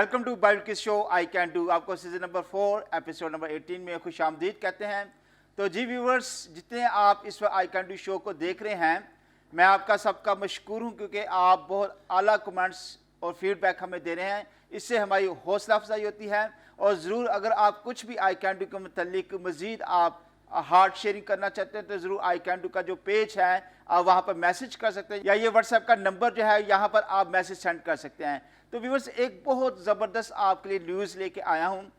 Welcome to bite किस show I can do. आपको season number 4 episode number 18 में खुश आमदीद कहते हैं। तो जी व्यूवर्स, जितने आप इस वक्त आई कैन डू शो को देख रहे हैं, मैं आपका सबका मशकूर हूं क्योंकि आप बहुत आला कमेंट्स और फीडबैक हमें दे रहे हैं। इससे हमारी हौसला अफजाई होती है। और ज़रूर अगर आप कुछ भी आई कैन डू के मुतल्लिक मज़ीद आप हार्ट शेयरिंग करना चाहते हैं तो ज़रूर आई कैन डू का जो पेज है आप वहाँ पर मैसेज कर सकते हैं, या ये व्हाट्सएप का नंबर जो है यहाँ पर आप मैसेज सेंड कर सकते हैं। तो व्यूअर्स, एक बहुत ज़बरदस्त आपके लिए न्यूज़ लेके आया हूँ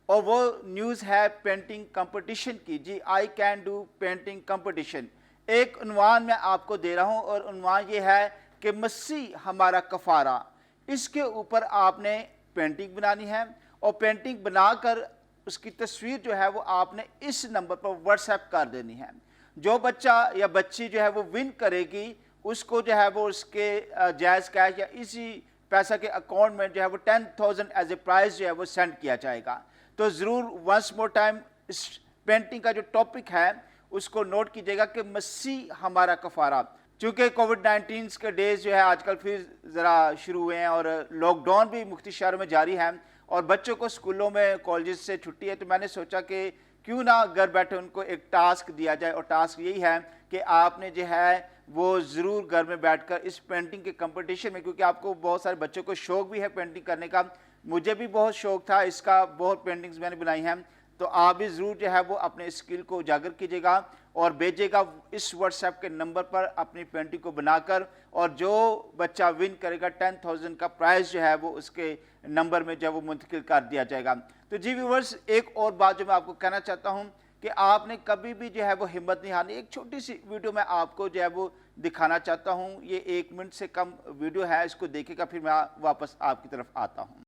और वो न्यूज़ है पेंटिंग कंपटीशन की। जी, I can do painting competition. एक उन्वान मैं आपको दे रहा हूँ और उन्वान ये है कि मसीह हमारा कफ़ारा। इसके ऊपर आपने पेंटिंग बनानी है और पेंटिंग बनाकर उसकी तस्वीर जो है वो आपने इस नंबर पर व्हाट्सएप कर देनी है। जो बच्चा या बच्ची जो है वो विन करेगी उसको जो है वो उसके जायज़ कैश या इसी पैसा के अकाउंट में जो है वो 10,000 एज ए प्राइज जो है वो सेंड किया जाएगा। तो ज़रूर वंस मोर टाइम इस पेंटिंग का जो टॉपिक है उसको नोट कीजिएगा कि मसीह हमारा कफ़ारा। चूँकि कोविड-19 के डेज जो है आजकल फिर ज़रा शुरू हुए हैं और लॉकडाउन भी मुख्तलिफ शहरों में जारी है और बच्चों को स्कूलों में कॉलेज से छुट्टी है, तो मैंने सोचा कि क्यों ना घर बैठे उनको एक टास्क दिया जाए। और टास्क यही है कि आपने जो है वो ज़रूर घर में बैठकर इस पेंटिंग के कंपटीशन में, क्योंकि आपको बहुत सारे बच्चों को शौक़ भी है पेंटिंग करने का, मुझे भी बहुत शौक़ था इसका, बहुत पेंटिंग्स मैंने बनाई हैं। तो आप भी ज़रूर जो है वो अपने स्किल को उजागर कीजिएगा और भेजिएगा इस व्हाट्सएप के नंबर पर अपनी पेंटिंग को बनाकर, और जो बच्चा विन करेगा 10,000 का प्राइज़ जो है वो उसके नंबर में जो है वो मुंतकिल कर दिया जाएगा। तो जी व्यूअर्स, एक और बात जो मैं आपको कहना चाहता हूँ कि आपने कभी भी जो है वो हिम्मत नहीं हारनी। एक छोटी सी वीडियो मैं आपको जो है वो दिखाना चाहता हूँ। ये 1 मिनट से कम वीडियो है, इसको देखिएगा फिर मैं वापस आपकी तरफ आता हूँ।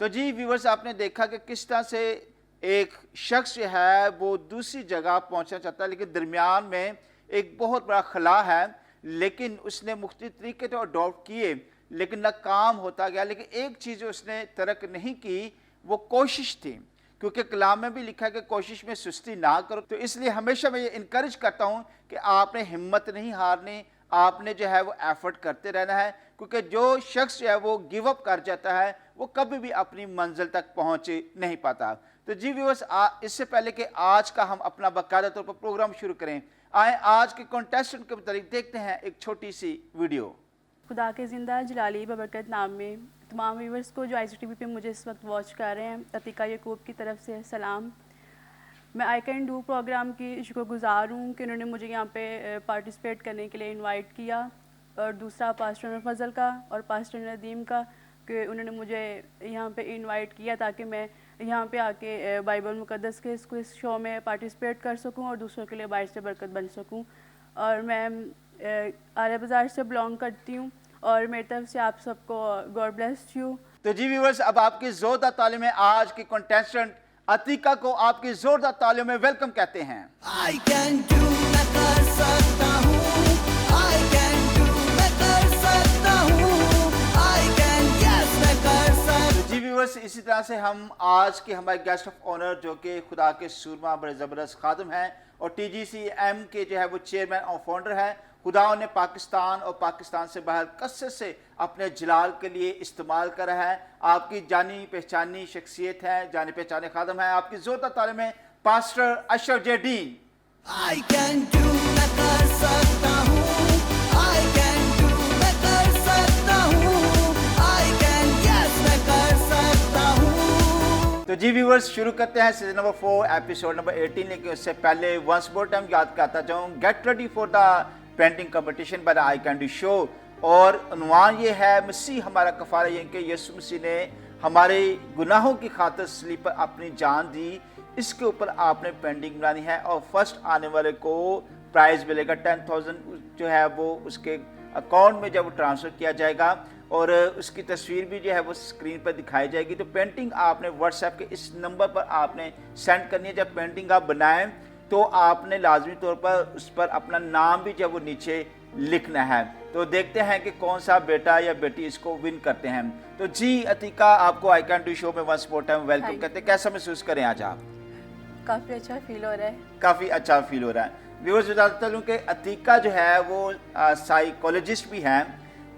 तो जी व्यूवर्स, आपने देखा कि किस तरह से एक शख्स जो है वो दूसरी जगह पहुंचना चाहता है, लेकिन दरमियान में एक बहुत बड़ा खला है, लेकिन उसने मुख्तलिफ तरीके तो अडॉप्ट किए लेकिन नाकाम होता गया। लेकिन एक चीज़ उसने तर्क नहीं की, वो कोशिश थी, क्योंकि कलाम में भी लिखा है कि कोशिश में सुस्ती ना करो। तो इसलिए हमेशा मैं ये इनकरेज करता हूँ कि आपने हिम्मत नहीं हारनी, आपने जो है वो एफर्ट करते रहना है, क्योंकि जो शख्स जो है वो गिव अप कर जाता है वो कभी भी अपनी मंजिल तक पहुंच नहीं पाता। तो जी व्यूअर्स, इससे पहले कि आज का हम अपना बाकायदा तौर पर प्रोग्राम शुरू करें, आए आज के कॉन्टेस्टेंट के मुताबिक देखते हैं एक छोटी सी वीडियो। खुदा के ज़िंदा जलाली बबरकत नाम में तमाम व्यूवर्स को जो ICTV पे मुझे इस वक्त वॉच कर रहे हैं, अतिका यकूब की तरफ से सलाम। मैं आई कैन डू प्रोग्राम की शुक्रगुज़ार हूँ कि उन्होंने मुझे यहाँ पे पार्टिसिपेट करने के लिए इनवाइट किया, और दूसरा पास्टर फजल का और पास्टर नदीम का कि उन्होंने मुझे यहाँ पे इनवाइट किया ताकि मैं यहाँ पे आके बाइबल मुक़द्दस के इस शो में पार्टिसिपेट कर सकूँ और दूसरों के लिए बाइस से बरकत बन सकूँ। और मैं आर्य बाज़ार से बिलोंग करती हूँ और मेरी तरफ से आप सबको गॉड ब्लेस यू। तो जी व्यूअर्स, अब आपकी ज़ोरदार तालियों में आज की कॉन्टेस्टेंट अतिका को आपकी ज़ोरदार तालियों में वेलकम कहते हैं। I can do, मैं कर सकता हूँ। I can do, मैं कर सकता हूँ। I can, yes, मैं कर सकता हूँ। जी व्यूअर्स, इसी तरह से हम आज के हमारे गेस्ट ऑफ ऑनर जो कि खुदा के सूरमा बड़े ज़बरदस्त खादम हैं और TGCM के जो है वो चेयरमैन और फाउंडर हैं। खुदा ने पाकिस्तान और पाकिस्तान से बाहर कसरत से अपने जलाल के लिए इस्तेमाल करा है। आपकी जानी पहचानी शख्सियत है, जानी पहचाने खादम है। आपकी ज़ोरदार तालियों में pastor Ashraf Jaidin. I can do, मैं कर सकता हूँ। I can do, मैं कर सकता हूँ। I can, yes, मैं कर सकता हूँ। तो जी व्यूवर्स, शुरू करते हैं सीजन नंबर 4 एपिसोड नंबर 18। लेकिन उससे पहले वंस मोर टाइम याद करता चाहूँ, get ready for the painting competition by the I can do show. और उन्वान ये है, मसीह हमारा कफारा, यानी कि यीशु मसीह ने हमारे गुनाहों की खातिर सलीब पर अपनी जान दी। इसके ऊपर आपने पेंटिंग बनानी है और फर्स्ट आने वाले को प्राइज मिलेगा 10,000 जो है वो उसके अकाउंट में जब ट्रांसफ़र किया जाएगा और उसकी तस्वीर भी जो है वो स्क्रीन पर दिखाई जाएगी। तो पेंटिंग आपने व्हाट्सएप के इस नंबर पर आपने सेंड करनी है। जब पेंटिंग आप बनाएं तो आपने लाजमी तौर पर उस पर अपना नाम भी जब वो नीचे लिखना है। तो देखते हैं कि कौन सा बेटा या बेटी इसको विन करते हैं। तो जी अतीका, आपको आई कैन डू शो में वंस मोर टाइम वेलकम करते हैं। कैसा महसूस करें आज आप? काफ़ी अच्छा फील हो रहा है। काफ़ी अच्छा फील हो रहा है। व्यूअर्स, बताता हूँ कि अतीका जो है वो साइकोलॉजिस्ट भी हैं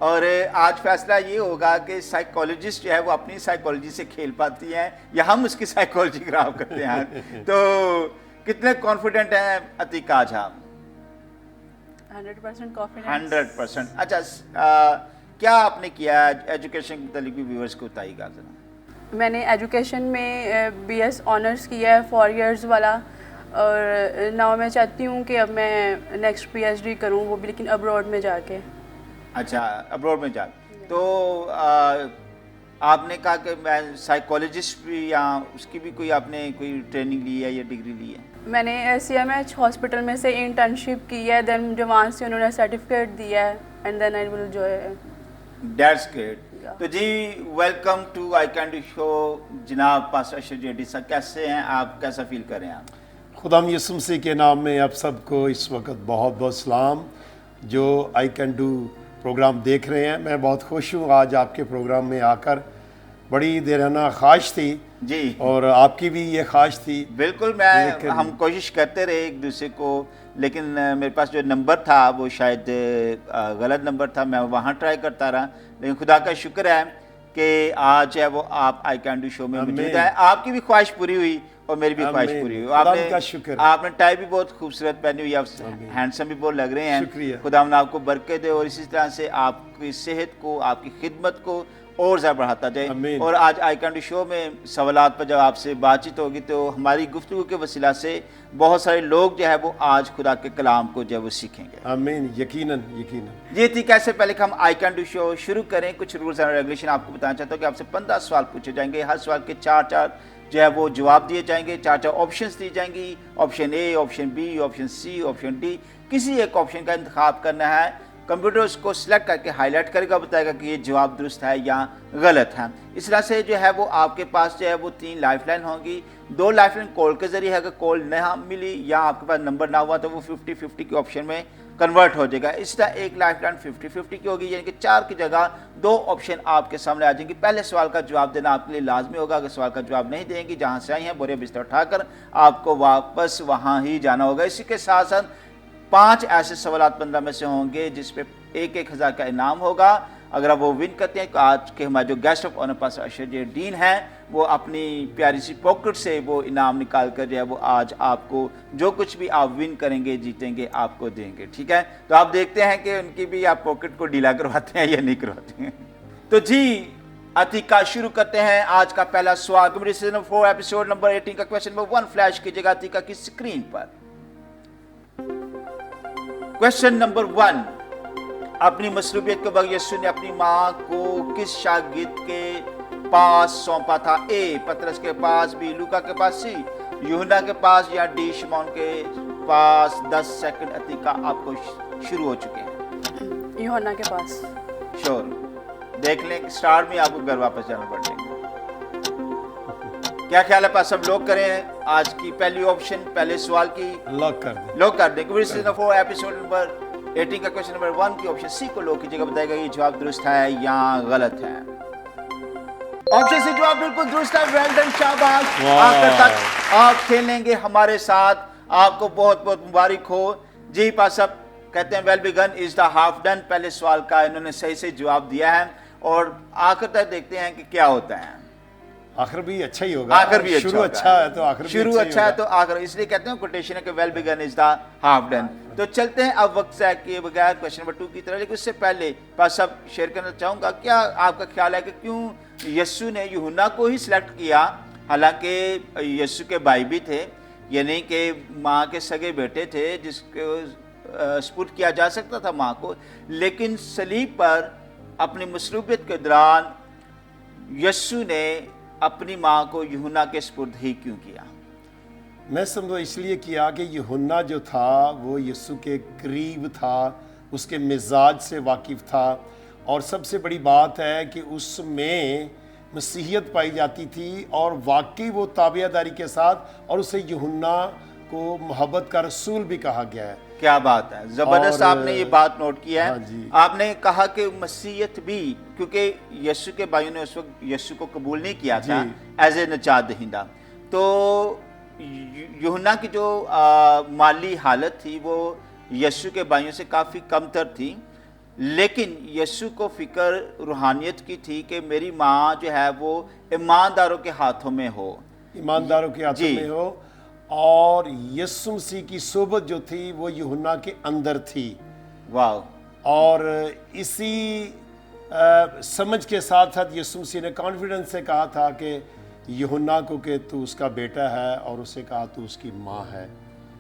और आज फैसला ये होगा कि साइकोलॉजिस्ट जो है वो अपनी साइकोलॉजी से खेल पाती हैं या हम उसकी साइकोलॉजी खराब करते हैं। तो कितने कॉन्फिडेंट हैं अतीका आज आप? 100% कॉन्फिडेंस। 100%। अच्छा, क्या आपने किया एजुकेशन के मतलब भी व्यूअर्स को बताइएगा जरा। मैंने एजुकेशन में BS ऑनर्स किया है 4 इयर्स वाला, और नाउ मैं चाहती हूँ कि अब मैं नेक्स्ट PhD करूँ, वो भी लेकिन अब्रॉड में जाके। अच्छा, अब्रॉड में जा। तो आपने कहा कि मैं साइकोलॉजिस्ट भी, या उसकी भी कोई आपने कोई ट्रेनिंग ली है या डिग्री ली है? मैंने CMH हॉस्पिटल में से इंटर्नशिप की है, देन मुझे वहाँ से उन्होंने सर्टिफिकेट दिया है and then I will join. That's great. तो जी welcome to I can do show जनाब पास्टर अशरफ जेडी साहब, कैसे हैं आप? कैसा फील कर रहे हैं आप? खुदाम यीशु मसीह के नाम में आप सबको इस वक्त बहुत बहुत सलाम जो आई कैन डू प्रोग्राम देख रहे हैं। मैं बहुत खुश हूँ आज आपके प्रोग्राम में आकर। बड़ी देराना ख्वाहिश थी जी, और आपकी भी ये ख्वाहिश थी। बिल्कुल। हम कोशिश करते रहे एक दूसरे को, लेकिन मेरे पास जो नंबर था वो शायद गलत नंबर था। मैं वहाँ ट्राई करता रहा, लेकिन खुदा का शुक्र है कि आज है वो आप आई कैन डू शो में मौजूद है। आपकी भी ख्वाहिश पूरी हुई और मेरी भी ख्वाहिश पूरी हुई। आपने टाई भी बहुत खूबसूरत पहनी हुई, आप हैंडसम भी बहुत लग रहे हैं। शुक्रिया। खुदा ने आपको बरकत दे और इसी तरह से आपकी सेहत को, आपकी खिदमत को और ज़्यादा बढ़ाता जाए। और आज आई कैन डू शो में सवालात पर जब आपसे बातचीत होगी तो हमारी गुफ्तगू के वसीला से बहुत सारे लोग जो है वो आज खुदा के कलाम को जब वो सीखेंगे। आमीन, यकीनन यकीनन। ये थी कैसे पहले कि हम आई कैन डू शो शुरू करें, कुछ रूल्स एंड रेगुलेशन आपको बताना चाहता हूँ कि आपसे 15 सवाल पूछे जाएंगे। हर सवाल के 4 जो है वो जवाब दिए जाएंगे। 4 ऑप्शंस दी जाएंगी, option A, option B, option C, option D. किसी एक ऑप्शन का इंतखाब करना है। कंप्यूटर उसको सिलेक्ट करके हाईलाइट करेगा, बताएगा कि ये जवाब दुरुस्त है या गलत है। इस तरह से जो है वो आपके पास जो है वो 3 लाइफलाइन होंगी। 2 लाइफलाइन कॉल के जरिए है, अगर कॉल नहीं मिली या आपके पास नंबर ना हुआ तो वो 50-50 के ऑप्शन में कन्वर्ट हो जाएगा। इस तरह एक लाइफलाइन 50-50 की होगी, यानी कि 4 की जगह 2 ऑप्शन आपके सामने आ जाएंगे। पहले सवाल का जवाब देना आपके लिए लाजमी होगा। अगर सवाल का जवाब नहीं देंगे, जहाँ से आई हैं बोरे बिस्तर उठाकर आपको वापस वहाँ ही जाना होगा। इसी के साथ साथ 5 ऐसे सवाल 15 में से होंगे जिसपे 1,000 का इनाम होगा। अगर आप वो विन करते हैं तो आज के हमारे जो guest of honour pastor Ashraf J Dean हैं वो अपनी प्यारी सी पॉकेट से वो इनाम निकाल कर जो है वो आज आपको जो कुछ भी आप विन करेंगे, जीतेंगे, आपको देंगे। ठीक है, तो आप देखते हैं कि उनकी भी आप पॉकेट को ढीला करवाते हैं या नहीं करवाते हैं। तो जी अतीका, शुरू करते हैं आज का पहला सवाल। कमेडी सीजन 4 एपिसोड नंबर 18 का क्वेश्चन नंबर 1 फ्लैश कीजिएगा अतीका की स्क्रीन पर। क्वेश्चन नंबर 1, अपनी मसरूबियत के वक्त यीशु ने अपनी माँ को किस शागिर्द के पास सौंपा था? ए पतरस के पास, बी लूका के पास, सी यूहन्ना के पास, या डी शिमोन के पास। 10 सेकंड अतीका आपको शुरू हो चुके हैं। यूहन्ना के पास। श्योर? देख लें कि स्टार में आपको घर वापस जाना पड़ेगा। क्या ख्याल है? पास सब लोग करें आज की पहली ऑप्शन, पहले सवाल की लॉक कर दें। लॉक कर दें। सीजन 4 एपिसोड नंबर 18 का क्वेश्चन नंबर 1 की ऑप्शन सी को लॉक कीजिएगा, बताएगा ये जवाब दुरुस्त है या गलत है। ऑप्शन सी जवाब बिल्कुल दुरुस्त है। वेल डन, शाबाश। आखिर तक आप खेलेंगे हमारे साथ, आपको बहुत बहुत मुबारक हो। जी पास सब कहते हैं well begun is the half done. पहले सवाल का इन्होंने सही से जवाब दिया है और आखिर तक देखते हैं कि क्या होता है। आखिर भी अच्छा ही होगा। आखिर भी शुरू अच्छा है तो आखिर शुरू अच्छा है तो आखिर, इसलिए कहते हैं कोटेशन है कि well begun is the half done. तो चलते हैं अब वक्त ज़ाया किए बगैर क्वेश्चन नंबर 2 की तरह। लेकिन उससे पहले पास सब शेयर करना चाहूँगा, क्या आपका ख्याल है कि क्यों यीशु ने यूहन्ना को ही सिलेक्ट किया हालांकि यीशु के भाई भी थे, यानी कि माँ के सगे बेटे थे जिसको स्पुट किया जा सकता था माँ को, लेकिन सलीब पर अपनी मसलूबियत के दौरान यीशु ने अपनी माँ को यूहन्ना के स्पुर्द ही क्यों किया? मैं समझो इसलिए किया कि यूहन्ना जो था वो यीशु के करीब था, उसके मिजाज से वाकिफ़ था, और सबसे बड़ी बात है कि उसमें मसीहियत पाई जाती थी और वाकई वो ताबियादारी के साथ, और उसे यूहन्ना को मोहब्बत का रसूल भी कहा गया है। क्या बात है, जबरदस्त। और आपने ये बात नोट किया है। हाँ जी। आपने कहा कि मसीहियत भी, क्योंकि यीशु के भाइयों ने उस वक्त यीशु को कबूल नहीं किया था एज ए नजात दहिंदा, तो यूहन्ना की जो माली हालत थी वो यीशु के भाइयों से काफ़ी कमतर थी, लेकिन यीशु को फिक्र रूहानियत की थी कि मेरी माँ जो है वो ईमानदारों के हाथों में हो, ईमानदारों के हाथों जी। में हो, और यीशु मसीह की सोबत जो थी वो यूहन्ना के अंदर थी। वाह। और इसी समझ के साथ साथ यीशु मसीह ने कॉन्फिडेंस से कहा था कि यूहन्ना को कि तू उसका बेटा है, और उसे कहा तू उसकी माँ है।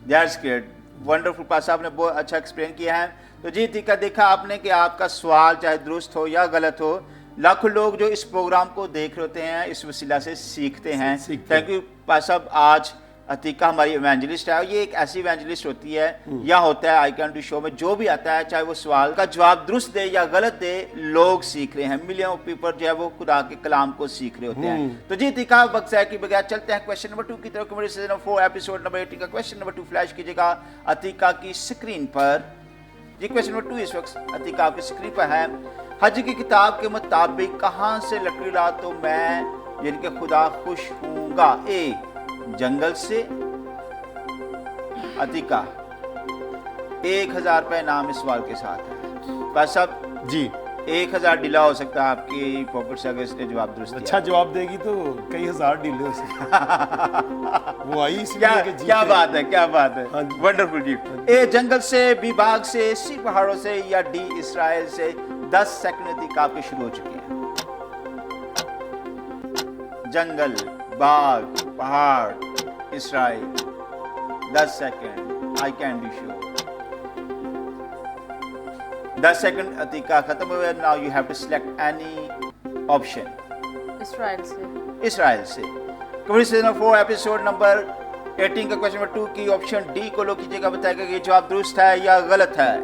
That's great, wonderful. पास आपने बहुत अच्छा एक्सप्लेन किया है। तो जी ठीक है, देखा आपने कि आपका सवाल चाहे दुरुस्त हो या गलत हो, लाखों लोग जो इस प्रोग्राम को देख रहे होते हैं इस वसीला से सीखते हैं। सीखते थैंक यू पास साहब। आज अतीका हमारी इवेंजलिस्ट है, ये एक ऐसी इवेंजलिस्ट होती है या होता है आई कैन डू शो में, जो भी आता है चाहे वो सवाल का जवाब दुरुस्त दे या गलत दे, लोग सीख रहे हैं। मिलियन पीपल जो है वो खुदा के कलाम को सीख रहे होते हैं। तो जी अतीका, वक्त है कि बगैर चलते हैं क्वेश्चन नंबर 2 की तरफ। कमेडी सीजन 4 एपिसोड नंबर 18 का क्वेश्चन नंबर 2 फ्लैश कीजिएगा अतीका की स्क्रीन पर। जी क्वेश्चन नंबर 2 इस वक्त अतीका आपकी स्क्रीन पर है। हज की किताब के मुताबिक कहाँ से लकड़ी ला तो मैं यानी कि खुदा खुश होऊंगा? ए जंगल से। अतीका 1000 रुपए नाम इस सवाल के साथ है। बस अब जी 1000 ढीला हो सकता है आपकी पॉकेट से अगर इसने जवाब दुरुस्त दिया। अच्छा जवाब देगी तो कई हजार डीले हो सकते वो आई इसलिए क्या कि जीते। क्या बात है, क्या बात है, हाँ जी। वंडरफुल जी। ए जंगल से, बी बाग से, सी पहाड़ों से, या डी इसराइल से। 10 सेकंड अतीका आपके शुरू हो चुके हैं। जंगल, बाग, पहाड़, Israel. 10 second, I can be sure. 10 second Atika खत्म हुए। Now you have to select any option. Israel से। इसराइल से। कमेडी सीजन 4 एपिसोड नंबर 18 का क्वेश्चन नंबर 2 की ऑप्शन डी को लोग कीजिएगा, बताएगा कि ये जवाब दुरुस्त है या गलत है।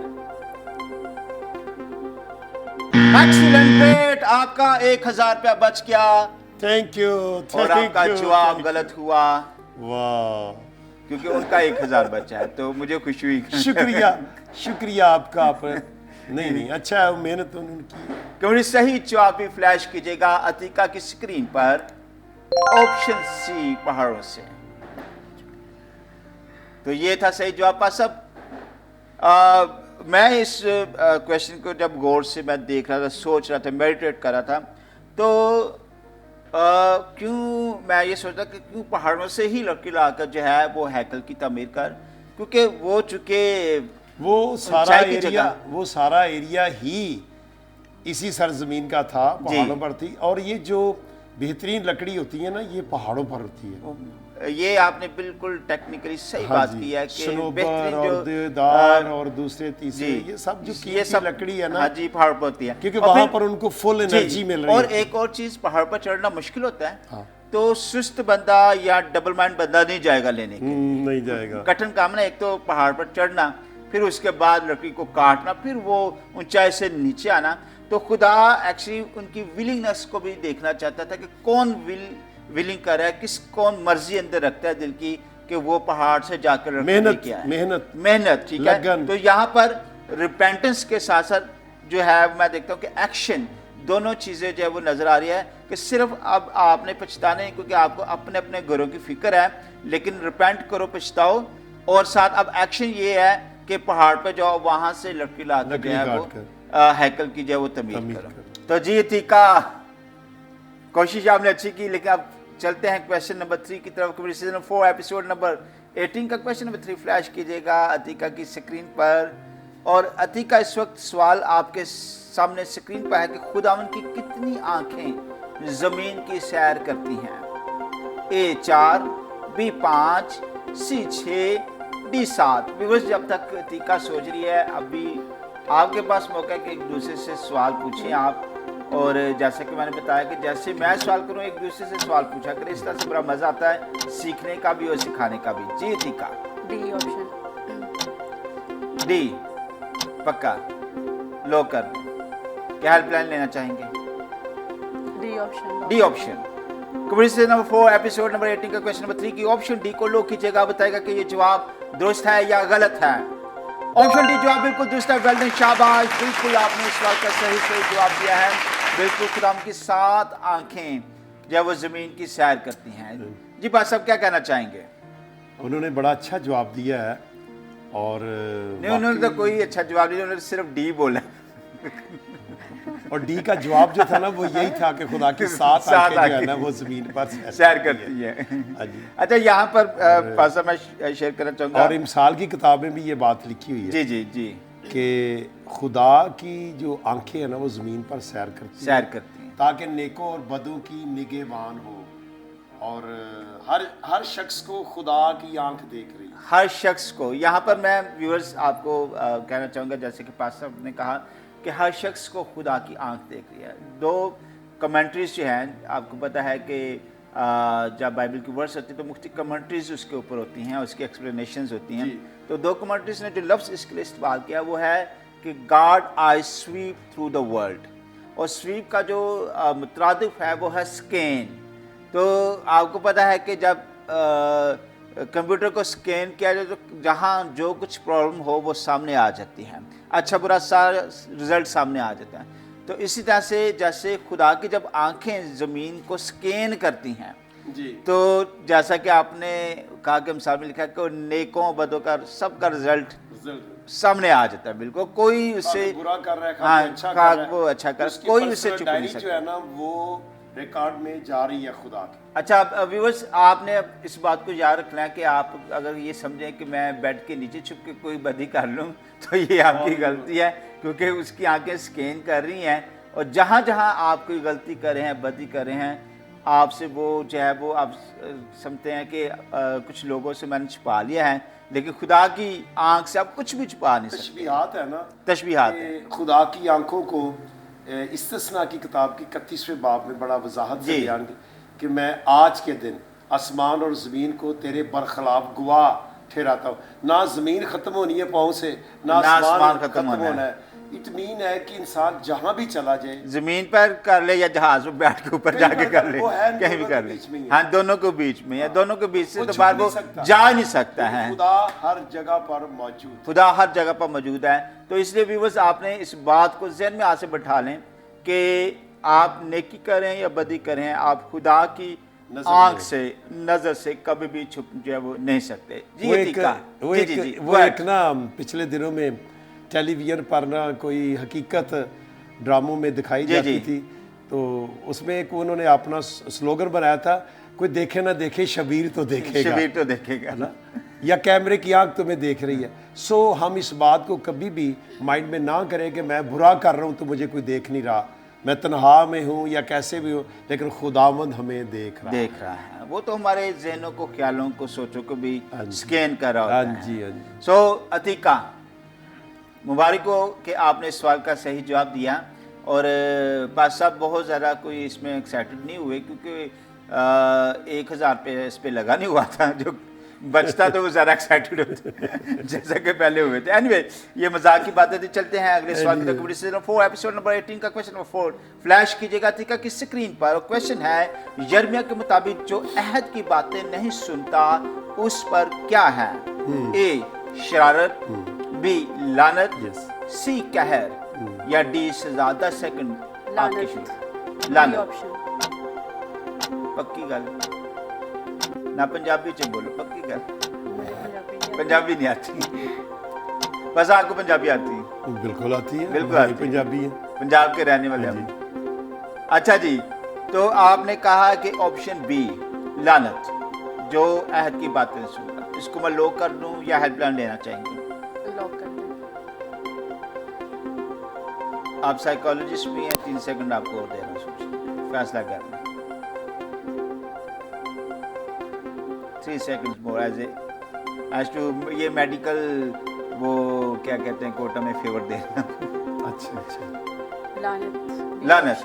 Excellent, great. आपका 1000 रुपया बच गया थैंक यू। और आपका जवाब गलत हुआ वाह, क्योंकि उनका 1000 बचा है, तो मुझे खुशी हुई। शुक्रिया शुक्रिया आपका। आप नहीं अच्छा है, मेहनत उनकी। कमेडी सही जवाब भी फ्लैश कीजिएगा अतीका की स्क्रीन पर। ऑप्शन सी पहाड़ों से। तो ये था सही जवाब। पास अब मैं इस क्वेश्चन को जब गौर से मैं देख रहा था, सोच रहा था, मेडिटेट कर रहा था, तो क्यों मैं ये सोचा कि क्यों पहाड़ों से ही लकड़ी लाकर जो है वो हैकल की तामीर कर, क्योंकि वो चूंकि वो सारा ऊंचाई की एरिया जगह। वो सारा एरिया ही इसी सरजमीन का था, पहाड़ों पर थी। और ये जो बेहतरीन लकड़ी होती है ना, ये पहाड़ों पर होती है। ये आपने बिल्कुल टेक्निकली सही हाँ बात जी, की है कि सनोबर बेहतरीन और जो देवदार और दूसरे तीसरे, जी, ये सब जो ये कीमती सब लकड़ी है ना, हाँ जी पहाड़ पर होती है, क्योंकि और वहां फिर- पर उनको फुल जी, एनर्जी मिल रही और है। एक और चीज, पहाड़ पर चढ़ना मुश्किल होता है, हाँ। तो सुस्त बंदा या डबल माइंड बंदा नहीं जाएगा लेने के। नहीं जाएगा। कठिन काम ना, एक तो पहाड़ पर चढ़ना, फिर उसके बाद लकड़ी को काटना, फिर वो ऊंचाई से नीचे आना। तो खुदा एक्चुअली उनकी विलिंगनेस को भी देखना चाहता था कि कौन विलिंग कर रहा है, कौन मर्जी अंदर रखता है दिल की कि वो पहाड़ से जाकर मेहनत क्या है। मेहनत ठीक है। लगन। तो यहाँ पर रिपेंटेंस के साथ साथ जो है मैं देखता हूँ कि एक्शन, दोनों चीज़ें जो है वो नज़र आ रही है कि सिर्फ अब आपने पछताना नहीं, क्योंकि आपको अपने अपने घरों की फिक्र है, लेकिन रिपेंट करो, पछताओ, और साथ अब एक्शन ये है कि पहाड़ पे जाओ, वहां से लकड़ी ला के जो है वो हैकल की जो है वो तमीर करो। तो जी अतीका, कोशिश आपने अच्छी की, लेकिन अब चलते हैं क्वेश्चन नंबर 3 की तरफ। कमेडी सीजन 4 एपिसोड नंबर 18 का क्वेश्चन नंबर 3 फ्लैश कीजिएगा अतीका की स्क्रीन पर। और अतीका, इस वक्त सवाल आपके सामने स्क्रीन पर है कि खुदावन की कितनी आंखें जमीन की सैर करती हैं? ए 4, बी 5, सी 6, डी 7। व्यूअर्स जब तक अतीका सोच रही है, अभी आपके पास मौका है कि एक दूसरे से सवाल पूछें आप। और जैसे कि मैंने बताया कि जैसे मैं सवाल करूं एक दूसरे से सवाल पूछा करें, इस तरह से बड़ा मज़ा आता है सीखने का भी और सिखाने का भी। जी अतीका। D option. डी पक्का लो कर दें। क्या हेल्पलाइन लेना चाहेंगे? D option. D option. Question number 4 episode number 18 का क्वेश्चन नंबर 3 की ऑप्शन डी को लो कीजिएगा, बताएगा कि ये जवाब दुरुस्त है या गलत है। ऑप्शन डी जवाब बिल्कुल दुरुस्त है। वेल डन, शाबाश, बिल्कुल आपने इस सवाल का सही जवाब दिया है। बिल्कुल खुदाम की 7 आंखें जब वो जमीन की सैर करती हैं। जी बात साहब क्या कहना चाहेंगे? उन्होंने बड़ा अच्छा जवाब दिया है और नहीं, उन्होंने तो कोई अच्छा जवाब नहीं, उन्होंने सिर्फ डी बोला। और डी का जवाब जो था ना वो यही था कि खुदा की 7 आंखें जो है ना वो जमीन पर सैर करती है। हाँ जी। अच्छा यहाँ पर पासा मैं शेयर करना चाहूँगा, और इमसाल की किताब में भी ये बात लिखी हुई है जी जी जी, कि खुदा की जो आंखें हैं ना वो ज़मीन पर सैर करती हैं ताकि नेकों और बदों की निगहबान हो। और हर शख्स को खुदा की आंख देख रही है, हर शख्स को। यहाँ पर मैं व्यूअर्स आपको कहना चाहूँगा, जैसे कि पास साहब ने कहा कि हर शख्स को खुदा की आंख देख रही है। 2 कमेंट्रीज जो हैं, आपको पता है कि जब बाइबल की वर्ड्स होती है तो मुख्तलिफ कमेंट्रीज उसके ऊपर होती हैं, उसकी एक्सप्लेनेशंस होती हैं। तो 2 कमेंट्रीज ने जो लफ्ज़ इसके लिए इस्तेमाल किया वो है कि God I sweep through the world, और स्वीप का जो मुतरादिफ है वो है स्कैन। तो आपको पता है कि जब कंप्यूटर को स्कैन किया जाए तो जहाँ जो कुछ प्रॉब्लम हो वो सामने आ जाती है, अच्छा बुरा सारा रिजल्ट सामने आ जाता है। तो इसी तरह से जैसे खुदा की जब आंखें ज़मीन को स्कैन करती हैं जी, तो जैसा कि आपने कहा कि मिसाल में लिखा है कि नेकों बदों का सबका रिजल्ट सामने आ जाता है। बिल्कुल कोई उससे बुरा कर रहा है, हाँ, अच्छा कर रहा है, वो अच्छा कर, उसकी कोई उससे पर्सनल छुप नहीं डायरी जो सकता। है ना वो रिकॉर्ड में जा रही है खुदा की। अच्छा व्यूअर्स, आपने अब इस बात को याद रखना है कि आप अगर ये समझें कि मैं बेड के नीचे छुप के कोई बदी कर लूँ तो ये आपकी गलती है, क्योंकि उसकी आंखें स्कैन कर रही हैं और जहाँ जहाँ आप कोई गलती कर रहे हैं, बदी कर रहे हैं, आपसे वो जो है वो आप समझते हैं कि कुछ लोगों से मैंने छुपा लिया है, लेकिन खुदा की आंख से आप कुछ भी छुपा नहीं सकते। तशबीहात है ना, तशबीहात है। खुदा की आंखों को इस्तिस्ना की किताब की 31वें बाब में बड़ा वजाहत से बयान कि मैं आज के दिन आसमान और ज़मीन को तेरे बरखिलाफ गवाह ठहराता हूँ। ना ज़मीन ख़त्म होनी है पाँव से, ना आसमान ख़त्म होना है। इट मीन है कि इंसान जहाँ भी चला जाए, जमीन पर कर ले या जहाज में बैठ के ऊपर जाके कर ले, कहीं भी कर ले, हाँ दोनों के बीच में या दोनों के बीच से तो बाहर वो जा नहीं सकता है। खुदा हर जगह पर मौजूद, खुदा हर जगह पर मौजूद है। तो इसलिए व्यूअर्स आपने इस बात को ज़हन में आज से बैठा लें कि आप नेकी करें या बदी करें, आप खुदा की आंख से, नजर से कभी भी छुप जो है वो नहीं सकते। जी वो एक ना पिछले दिनों में टेलीविजन पर ना कोई हकीकत ड्रामों में दिखाई जाती थी, तो उसमें एक उन्होंने अपना स्लोगन बनाया था, कोई देखे ना देखे शबीर तो देखेगा, शबीर तो देखेगा ना, या कैमरे की आंख तुम्हें देख रही है। सो हम इस बात को कभी भी माइंड में ना करें कि मैं बुरा कर रहा हूँ तो मुझे कोई देख नहीं रहा, मैं तन्हा में हूँ या कैसे भी हूँ, लेकिन खुदावंद हमें देख रहा है। वो तो हमारे जहनों को, ख्यालों को, सोचों को भी स्कैन कर रहा होता है। हाँ जी। सो अतीका, मुबारक हो कि आपने इस सवाल का सही जवाब दिया। और पास साहब बहुत ज़्यादा कोई इसमें एक्साइटेड नहीं हुए, क्योंकि 1000 पे इस पे लगा नहीं हुआ था, जो बचता तो वो ज़्यादा एक्साइटेड होते जैसा कि पहले हुए थे। एनीवे, ये मजाक की बातें थी। चलते हैं अगले सवाल की तरफ। सीजन 4 एपिसोड नंबर 18 का क्वेश्चन नंबर 4 फ्लैश कीजिएगा अतीका की स्क्रीन पर। और क्वेश्चन है, यिर्मयाह के मुताबिक जो अहद की बातें नहीं सुनता उस पर क्या है? ए शरारत, बी लानत, सी कहर, या डी सजा। 10 सेकंड आपके शुरू। लानत पक्की गल ना, पंजाबी च बोलो पक्की गल। पंजाबी नहीं आती, बस आपको पंजाबी आती है? बिल्कुल आती है, बिल्कुल आती पंजाबी है, पंजाब के रहने वाले हम। अच्छा जी, तो आपने कहा कि ऑप्शन बी लानत, जो अहद की बातें नहीं सुनता, इसको मैं लॉक कर दूं या हेल्पलाइन लेना चाहेंगे? लॉक कर दें। आप साइकोलॉजिस्ट भी हैं, 3 सेकंड आपको और दे रहा हूँ, सोचिए, फैसला करना। 3 seconds more as to ये मेडिकल वो क्या कहते हैं कोटा में फेवर दे अच्छा अच्छा। लानत।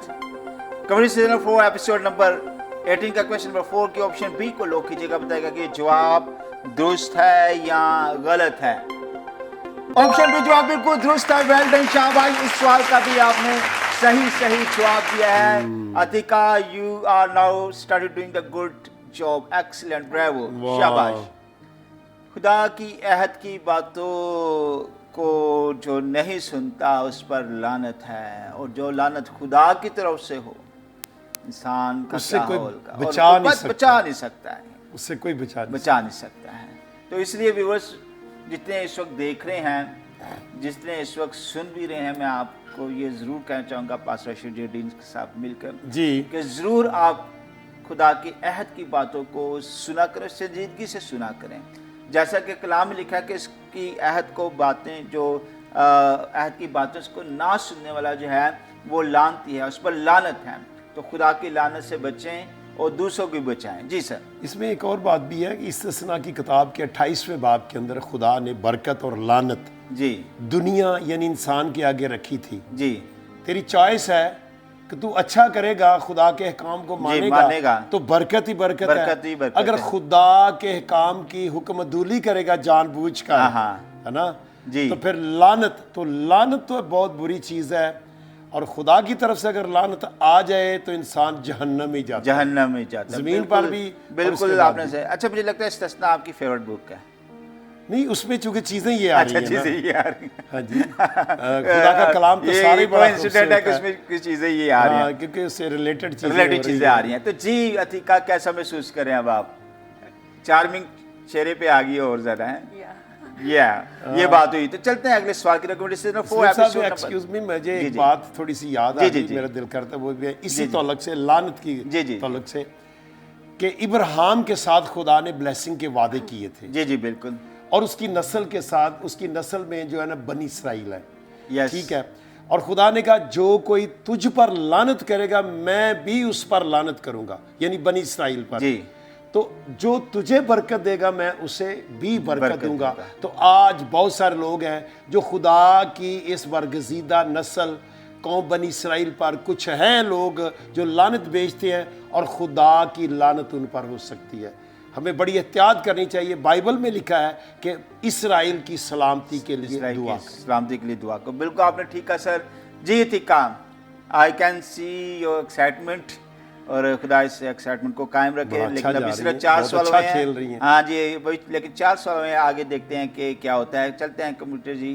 कमेडी सीजन 4 एपिसोड नंबर 18 का क्वेश्चन नंबर 4 के ऑप्शन बी को लॉक कीजिएगा, बताएगा कि जवाब दुरुस्त है या गलत है। ऑप्शन बी जवाब बिल्कुल दुरुस्त है। वेल डन शाबाश, इस सवाल का भी आपने सही जवाब दिया है। Atika, you are now started doing the good job, excellent, bravo, शाबाश। खुदा की अहद की बातों को जो नहीं सुनता उस पर लानत है, और जो लानत खुदा की तरफ से हो इंसान का उससे क्या कोई होगा, और बचा नहीं सकता है, उससे कोई बचा नहीं सकता है। तो इसलिए व्यूअर्स जितने इस वक्त देख रहे हैं, जितने इस वक्त सुन भी रहे हैं, मैं आपको ये ज़रूर कहना चाहूँगा पास्टर शिवजी डीन के साथ मिलकर जी कि ज़रूर आप खुदा की अहद की बातों को सुना करें, संजीदगी से सुना करें। जैसा कि कलाम में लिखा है कि इसकी अहद को बातें जो अहद की बातों को ना सुनने वाला जो है वो लानती है, उस पर लानत है। तो खुदा की लानत से बचें और दूसरों की बचाएं। जी सर। इसमें एक और बात भी है कि इस्तिस्ना की किताब के 28वें बाब के अंदर खुदा ने बरकत और लानत जी दुनिया यानी इंसान के आगे रखी थी। जी तेरी चॉइस है कि तू अच्छा करेगा, खुदा के अहकाम को मानेगा तो बरकत ही बरकत है। अगर खुदा के अहकाम की हुक्मदूली करेगा जानबूझकर, है ना जी, तो फिर लानत तो बहुत बुरी चीज़ है। और खुदा की तरफ से अगर लानत आ जाए तो इंसान जहन्नम ही जाता है। जमीन पर भी बिल्कुल आपने से। अच्छा, मुझे लगता है इस्तिस्ना आपकी फेवरेट बुक है। नहीं, उसमें चूंकि चीजें ये आ रही हैं। चीजें ये आ रही हैं। हाँ जी, खुदा का कलाम तो सारे बड़ा इंसिडेंट है कि उसमें कुछ चीजें ये आ रही हैं, क्योंकि उससे रिलेटेड चीजें आ रही हैं। तो जी अतिका, कैसा महसूस करें अब आप? चार्मिंग चेहरे पे आ गई है और ज्यादा है ये बात हुई। तो चलते हैं अगले सवाल की रिकमेंडेशन। एक्सक्यूज मी, मुझे एक बात थोड़ी सी याद आ गई, मेरा दिल करता है वो भी इसी तौलक से, लानत की तौलक से, कि इब्राहिम के साथ खुदा ने ब्लेसिंग के वादे किए थे। जी जी बिल्कुल। और उसकी नस्ल के साथ, उसकी नस्ल में जो है ना बनी इसराइल है, ठीक है। और खुदा ने कहा जो कोई तुझ पर लानत करेगा मैं भी उस पर लानत करूंगा, यानी बनी इसराइल पर जी। तो जो तुझे बरकत देगा मैं उसे भी बरकत दूंगा। तो आज बहुत सारे लोग हैं जो खुदा की इस बरगजीदा नस्ल कौम बनी इसराइल पर, कुछ हैं लोग जो लानत बेचते हैं और खुदा की लानत उन पर हो सकती है। हमें बड़ी एहतियात करनी चाहिए। बाइबल में लिखा है कि इसराइल की सलामती के लिए दुआ को। बिल्कुल आपने ठीक कहा सर। जी ठीक कहा। I can see your excitement, और खुदा इस एक्साइटमेंट को कायम रखे। लेकिन अभी सिर्फ 4 सवाल हैं। हाँ जी, लेकिन 4 सवाल में आगे देखते हैं कि क्या होता है। चलते हैं कंप्यूटर जी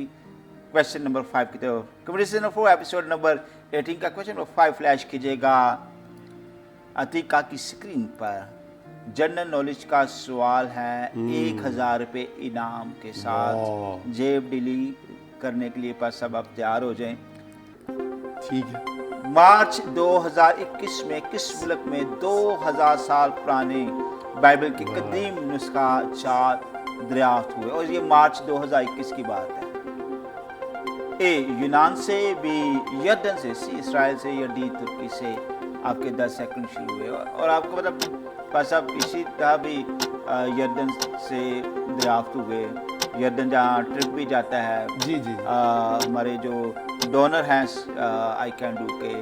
क्वेश्चन नंबर 5 की तरफ। कंप्यूटर सीजन 4 एपिसोड नंबर 18 का क्वेश्चन नंबर 5 फ्लैश कीजिएगा अतिका की स्क्रीन पर। जनरल नॉलेज का सवाल है, 1000 रुपये इनाम के साथ जेब डिली करने के लिए पास सब आप तैयार हो जाएं। ठीक है। मार्च 2021 में किस मुल्क में 2000 साल पुराने बाइबल के कदीम नुस्खा 4 दरियाफ्त हुए? और ये मार्च 2021 की बात है। ए यूनान से, बी यर्दन से, सी इसराइल से, या डी तुर्की से। आपके 10 सेकंड शुरू हुए। और आपको मतलब साहब इसी तरह भी यर्दन से दरियाफ्त हुए। यर्दन जहाँ ट्रिप भी जाता है। जी जी। हमारे जो डोनर हैं आई कैन डू के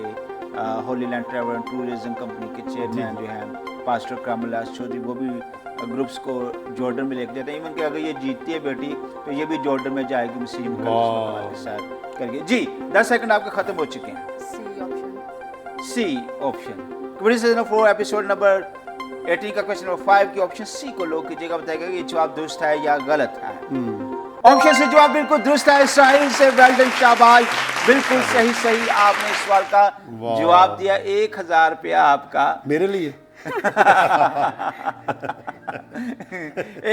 Holi land travel and tourism company के चेयरमैन जो हैं पास्टर कामलास चौधरी, वो भी ग्रुप्स को जॉर्डन में लेके जाते हैं। इवन कि अगर ये जीतती है बेटी तो ये भी जॉर्डन में जाएगी मुस्लिम के साथ करके। जी 10 सेकंड आपके खत्म हो चुके हैं। C option. Kabaddi season 4 episode number 18 का क्वेश्चन नंबर 5 की ऑप्शन सी को लॉक कीजिएगा, बताएगा कि ये जवाब दुरुस्त है या गलत है। ऑप्शन से जवाब बिल्कुल दुरुस्त है। इसराइल से। वेल डन शाबाश, बिल्कुल सही आपने इस सवाल का जवाब दिया। 1000 रुपया आपका मेरे लिए।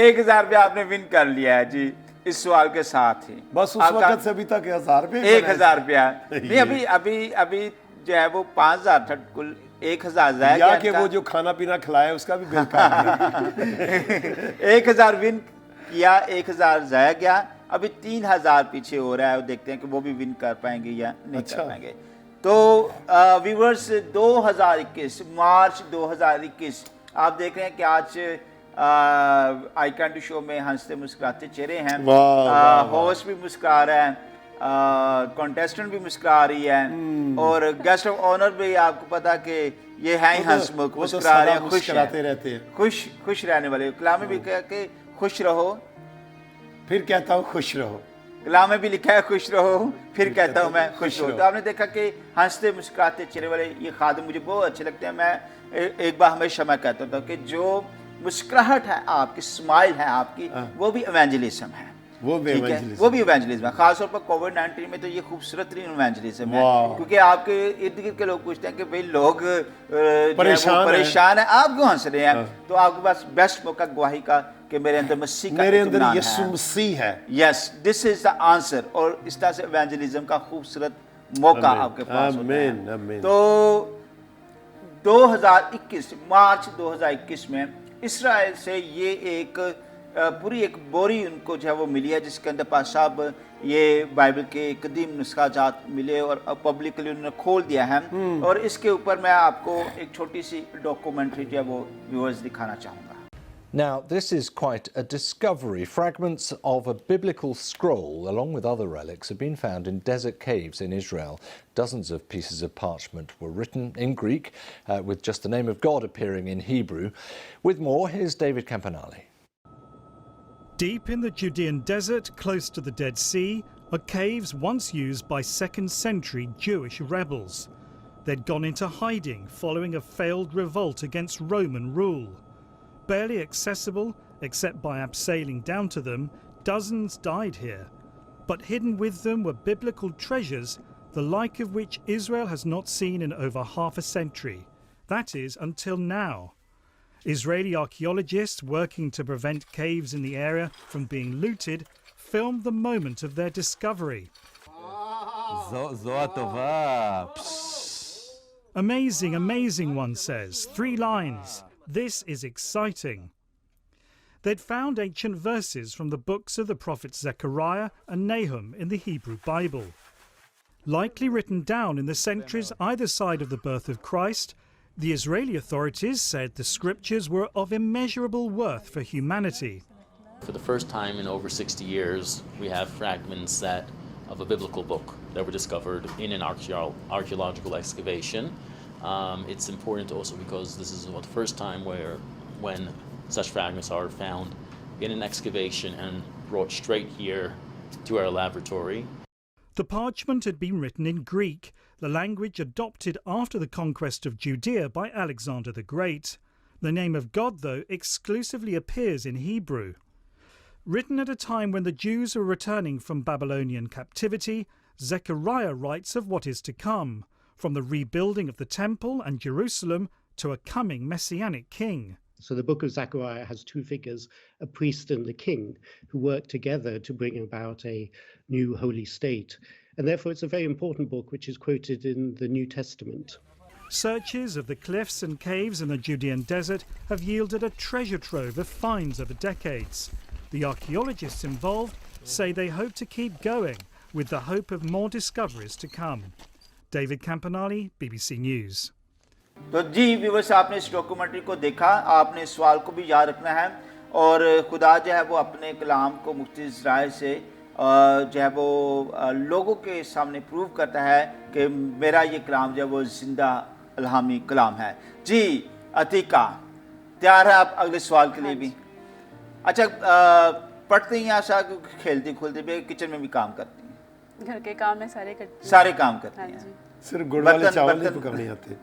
1000 रुपया आपने विन कर लिया है जी इस सवाल के साथ ही। बस उस वक्त से अभी तक 1000 रुपये 1000 रुपया नहीं, अभी जो है वो 5000 था कुल। 1000 जाया कि वो जो खाना पीना खिलाया उसका भी बिल काट दिया। 1000 विन किया, 1000 जाया गया। अभी 3000 पीछे हो रहा है। देखते हैं कि वो भी विन कर पाएंगे या नहीं कर पाएंगे। तो व्यूअर्स 2021 मार्च 2021 आप देख रहे हैं कि आज आई कैन डू शो में हंसते मुस्कुराते चेहरे हैं। वाह, वाह, वाह। होस्ट भी मुस्कुरा रहा है, कॉन्टेस्टेंट भी मुस्कुरा रही है, और गेस्ट ऑफ ऑनर भी आपको पता कि ये है ही हंसमुख, वो तो मुस्कुरा रहे सदा हैं, खुश मुस्कुराते हैं, रहते हैं। खुश रहने वाले। कलाम में भी कहा कि खुश रहो, फिर कहता हूँ खुश रहो। कलाम में भी लिखा है खुश रहो, फिर कहता हूँ मैं खुश रहो। तो आपने देखा कि हंसते मुस्कुराते चेहरे वाले ये खादिम मुझे बहुत अच्छे लगते हैं। मैं एक बार हमेशा मैं कहता था कि जो मुस्कुराहट है आपकी, स्माइल है आपकी, वो भी इवेंजलिज्म है। वो भी ठीक है, evangelism। वो भी इवेंजलिज्म है। खासतौर पर कोविड-19 में तो ये खूबसूरत तरीन इवेंजलिज्म है, वाह। क्योंकि आपके इर्द गिर्द के लोग पूछते हैं कि भाई लोग परेशान है, आप क्यों हंस रहे हैं? तो आपके पास बेस्ट मौका गवाही का कि मेरे अंदर मसीह का मेरे अंदर इत्मीनान यीशु है। मसीह है। Yes, this is the answer. और इस तरह से इवेंजलिज्म का खूबसूरत मौका आमीन, आपके पास होता है। आमीन, आमीन। तो 2021 मार्च 2021 में इसराइल से ये एक पूरी एक बोरी उनको जो है वो मिली है, जिसके अंदर पास साहब ये बाइबल के कदीम नुस्खाजात मिले और अब पब्लिकली उन्होंने खोल दिया है। और इसके ऊपर मैं आपको एक छोटी सी डॉक्यूमेंट्री जो है वो व्यूअर्स दिखाना चाहूँगा। Now, this is quite a discovery. Fragments of a biblical scroll, along with other relics, have been found in desert caves in Israel. Dozens of pieces of parchment were written in Greek, with just the name of God appearing in Hebrew. With more, here's David Campanale. Deep in the Judean desert, close to the Dead Sea, are caves once used by 2nd century Jewish rebels. They'd gone into hiding following a failed revolt against Roman rule. Barely accessible, except by abseiling down to them, dozens died here. But hidden with them were biblical treasures, the like of which Israel has not seen in over half a century. That is, until now. Israeli archaeologists working to prevent caves in the area from being looted filmed the moment of their discovery. Amazing, amazing, one says. 3 lines. This is exciting. They'd found ancient verses from the books of the prophets Zechariah and Nahum in the Hebrew Bible. Likely written down in the centuries either side of the birth of Christ, the Israeli authorities said the scriptures were of immeasurable worth for humanity. For the first time in over 60 years, we have fragments of a biblical book that were discovered in an archaeological excavation. It's important also because this is the first time when such fragments are found in an excavation and brought straight here to our laboratory. The parchment had been written in Greek, the language adopted after the conquest of Judea by Alexander the Great. The name of God, though, exclusively appears in Hebrew. Written at a time when the Jews were returning from Babylonian captivity, Zechariah writes of what is to come, from the rebuilding of the temple and Jerusalem to a coming messianic king. So the book of Zechariah has 2 figures, a priest and a king, who work together to bring about a new holy state. And therefore it's a very important book which is quoted in the New Testament. Searches of the cliffs and caves in the Judean desert have yielded a treasure trove of finds over decades. The archaeologists involved say they hope to keep going, with the hope of more discoveries to come. David Campanale, BBC News. तो जी viewers, आपने इस documentary को देखा, आपने इस सवाल को भी याद रखना है, और खुदा जो है वो अपने कलाम को मुख्तलिफ ज़राए से जो है वो लोगों के सामने प्रूव करता है कि मेरा ये कलाम जो है वो ज़िंदा इल्हामी कलाम है। जी अतीका, तैयार है आप अगले सवाल के लिए भी? अच्छा, पढ़ते ही यहाँ से खेलती खुलती भी, किचन में भी काम करती हैं? घर के काम में सारे करती हूँ। सारे काम करती हाँ हैं? जी। सिर्फ गुड़ वाले बर्तन- चावल नहीं बर्तन- पकाने आते।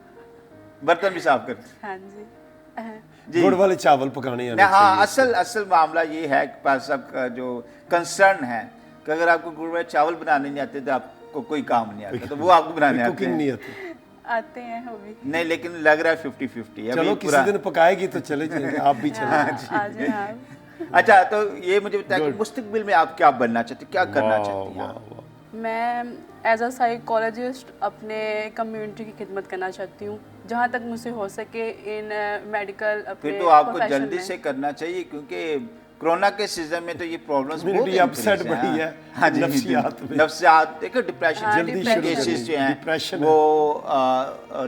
बर्तन भी साफ करती हैं? हाँ जी। जी। गुड़ वाले चावल पकाने आने नहीं, हाँ, चाहिए। असल मामला ये है कि पास सबका जो कंसर्न है कि अगर आपको गुड़ वाले चावल बनाने नहीं आते तो आपको कोई काम नहीं आता, तो वो आपको बनाने आते कुकिंग हैं। नहीं आती। आते हैं वो भी। नहीं, लेकिन लग रहा है 50-50 है चलो अभी किसी दिन पकाएगी तो चले जाएंगे, आप भी चले आ जाए आप। अच्छा, तो ये मुझे बताया कि मुस्तकबिल में आप क्या बनना चाहते, क्या करना वाह, चाहती हैं वाह, आप? वाह। मैं एज अ साइकोलॉजिस्ट अपने कम्युनिटी की खिदमत करना चाहती हूँ, जहाँ तक मुझसे हो सके इन मेडिकल फिर तो आपको जल्दी से करना चाहिए, क्योंकि कोरोना के सीजन में तो ये प्रॉब्लम्स बहुत Community upset increase बढ़ी है, हाँ जी नफ्सियात में। नफ्सियात देखो डिप्रेशन हाँ, जल्दी शुरू depression. केसेस जो हैं Depression वो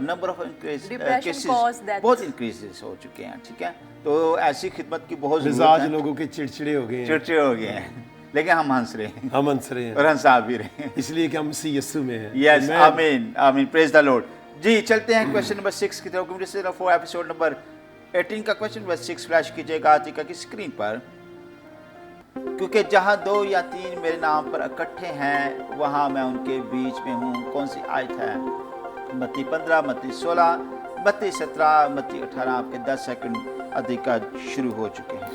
number of Depression cases cause deaths. बहुत इंक्रीजेस हो चुके हैं, ठीक है। तो ऐसी खिदमत की बहुत मिजाज ज़रूरत है, लोगों के चिड़चिड़े हो गए हैं, चिड़चिड़े हो गए हैं, लेकिन हम हंस रहे हैं हम हंस रहे और हैं हंसा भी रहे हैं। इसलिए कि हम मसीह यीशु में हैं। Yes Amen. आमीन आमीन, प्रेज द लॉर्ड। जी चलते हैं क्वेश्चन नंबर 6 की तरफ। कंप्यूटर फॉर एपिसोड नंबर 18 का क्वेश्चन नंबर 6 फ्लैश कीजिएगा आतिका की स्क्रीन पर। क्योंकि जहां 2 या 3 मेरे नाम पर इकट्ठे हैं वहां मैं उनके बीच में हूं। कौन सी आयत है? मत्ती 15, मत्ती 16, मत्ती 17, मत्ती 18। आपके 10 सेकंड अधिका शुरू हो चुके हैं।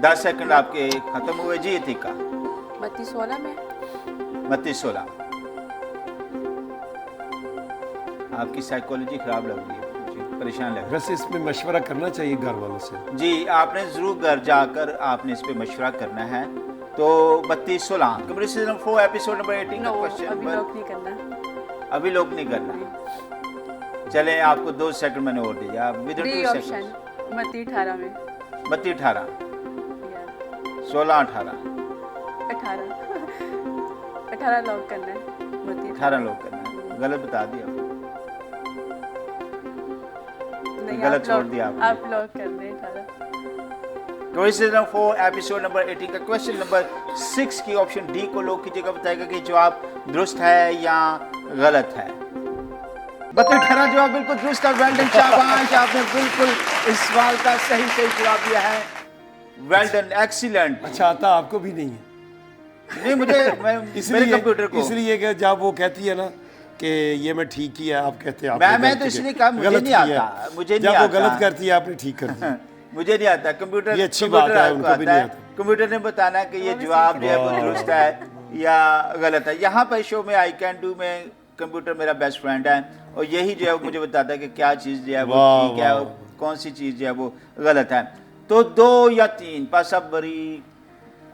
दस सेकंड आपके खत्म हुए जी। अधिका मत्ती 16 में मत्ती 16। आपकी साइकोलॉजी खराब लग रही है मुझे, परेशान लग रही वैसे इसमें मशवरा करना चाहिए घर वालों से। है जी। आपने जरूर घर जाकर आपने इस पे मशवरा करना है। तो मत्ती 16 कंप्यूटर 4 एपिसोड नंबर 18 का नो, क्वेश्चन अभी पर लोग नहीं करना। अभी लोग नहीं करना। चले आपको 2 सेकंड मैंने और दिया। आप विद 3 2 ऑप्शन सेकंड। मत्ती 18 में मत्ती 18, या 16, 18 18 लॉक करना है। मत्ती 18 लोग करना है। गलत बता दिया, नहीं, गलत आप छोड़ lock- दिया आपने। आप लॉक कर दें 18। क्वेश्चन 4 एपिसोड नंबर 18 का क्वेश्चन नंबर 6 की ऑप्शन डी को लोग कीजिएगा, बताएगा कि जवाब दुरुस्त है या गलत है। 18 जवाब बिल्कुल दुरुस्त है। वेल डन, शाबाश, आपने बिल्कुल इस सवाल का सही जवाब दिया है। Well done, excellent. अच्छा आता आपको भी नहीं है नहीं मुझे मेरे कंप्यूटर को इसलिए कि जब वो कहती है ना कि ये मैं ठीक किया, आप कहते हैं आपने मैं गलत तो किया। इसलिए कहा मुझे गलत नहीं किया। आता, मुझे नहीं जब वो आता। गलत करती है आपने ठीक कर दिया। मुझे नहीं आता कंप्यूटर। ये अच्छी कंप्यूटर बात है, आपको उनको भी आता नहीं है। आता। कंप्यूटर ने बताना कि ये वो भी जवाब सीख जो है वो रहे हैं। दुरुस्त है या गलत है। यहाँ पर शो में आई कैन डू में कंप्यूटर मेरा बेस्ट फ्रेंड है और यही जो है वो मुझे बताता है कि क्या चीज़ जो है वो वाह, ठीक है वाह। और कौन सी चीज़ जो है वो गलत है। तो 2 या 3 पास अब बड़ी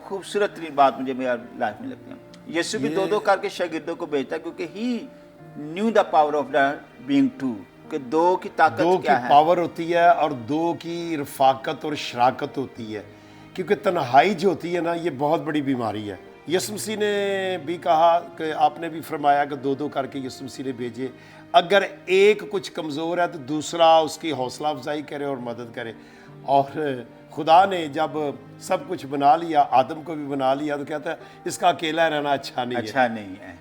खूबसूरत तरीन बात मुझे मेरी लाइफ में लगती है। यीशु भी 2-2 करके शागिर्दों को भेजता है क्योंकि he knew the power of the being 2 कि 2 की ताकत 2 की क्या है। पावर होती है और 2 की रफाकत और शराकत होती है। क्योंकि तन्हाई जो होती है ना ये बहुत बड़ी बीमारी है। यीशु मसीह ने भी कहा कि आपने भी फरमाया कि 2-2 करके यीशु मसीह ने भेजे। अगर एक कुछ कमज़ोर है तो दूसरा उसकी हौसला अफजाई करे और मदद करे। और खुदा ने जब सब कुछ बना लिया, आदम को भी बना लिया, तो कहता है इसका अकेला रहना अच्छा नहीं है। अच्छा नहीं है।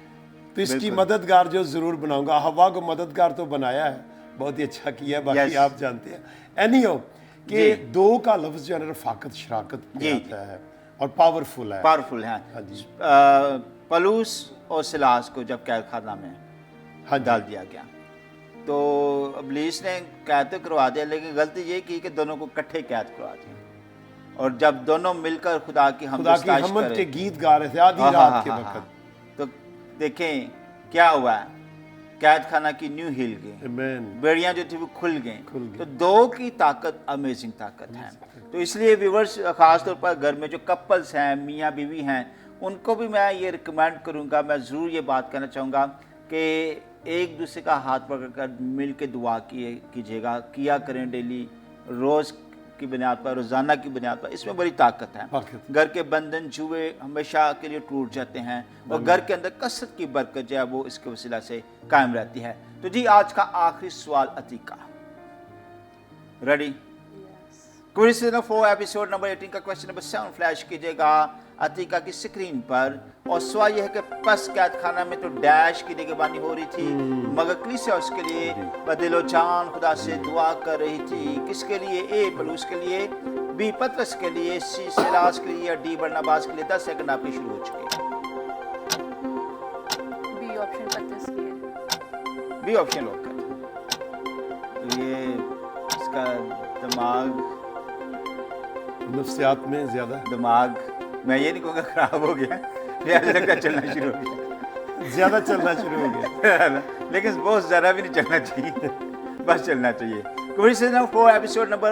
तो इसकी बिल्कुल। मददगार जो ज़रूर बनाऊंगा। हवा को मददगार तो बनाया है, बहुत ही अच्छा किया है, बाकी Yes. आप जानते हैं। एनीहो कि जी। 2 का लफ्ज़ जो है ना रफाकत शराकत में जी, आता है और पावरफुल है। पावरफुल है। हाँ जी। पलूस और सिलास को जब कैद खाना में हाँ जी। डाल दिया गया तो इब्लीस ने कैद तो करवा दिया, लेकिन गलती ये की कि दोनों को इकट्ठे कैद करवा दिया। और जब दोनों मिलकर खुदा की खुदा की हमद हमद के गीत गा रहे थे आधी हाँ, रात हाँ, के हाँ, वक्त। हाँ। तो देखें क्या हुआ, कैद खाना की न्यू हिल गई, आमीन। बेड़ियां जो थी वो खुल गई। खुल गई। तो 2 की ताकत अमेजिंग ताकत है। तो इसलिए व्यूअर्स खास तौर पर घर में जो कपल्स हैं, मियाँ बीवी हैं, उनको भी मैं ये रिकमेंड करूँगा, मैं ज़रूर ये बात कहना चाहूँगा कि एक दूसरे का हाथ पकड़कर मिल के दुआ कीजिएगा, किया करें डेली, रोज़ की बुनियाद पर, रोज़ाना की बुनियाद पर। इसमें बड़ी ताकत है। ताकत। घर के बंधन जुए हमेशा के लिए टूट जाते हैं और घर के अंदर कसरत की बरकत जो है वो इसके वसीला से कायम रहती है। तो जी आज का आखिरी सवाल Atika, ready? Quiz 4 episode number 18 का क्वेश्चन नंबर 7 फ्लैश कीजिएगा अतीका की स्क्रीन पर। और सवाल यह है कि पस कैद खाना में तो डैश की निगरानी हो रही थी, मगर कलीसिया उसके लिए बदिलो जान खुदा से दुआ कर रही थी। किसके लिए? ए पलूस के लिए, बी पतरस के लिए, सी सिलास के लिए, या डी बरनबास के लिए। 10 सेकंड आपके शुरू हो चुके हैं। बी ऑप्शन 25 की है। बी ऑप्शन लॉक कर दो। तो ये इसका दिमाग नफ्सियात में ज़्यादा मैं ये नहीं कहूँगा खराब हो गया, लिहाजा लगता चलना शुरू हो गया। ज़्यादा चलना शुरू हो गया। लेकिन बहुत ज़्यादा भी नहीं चलना चाहिए, बस चलना चाहिए। क्वेश्चन 4 एपिसोड नंबर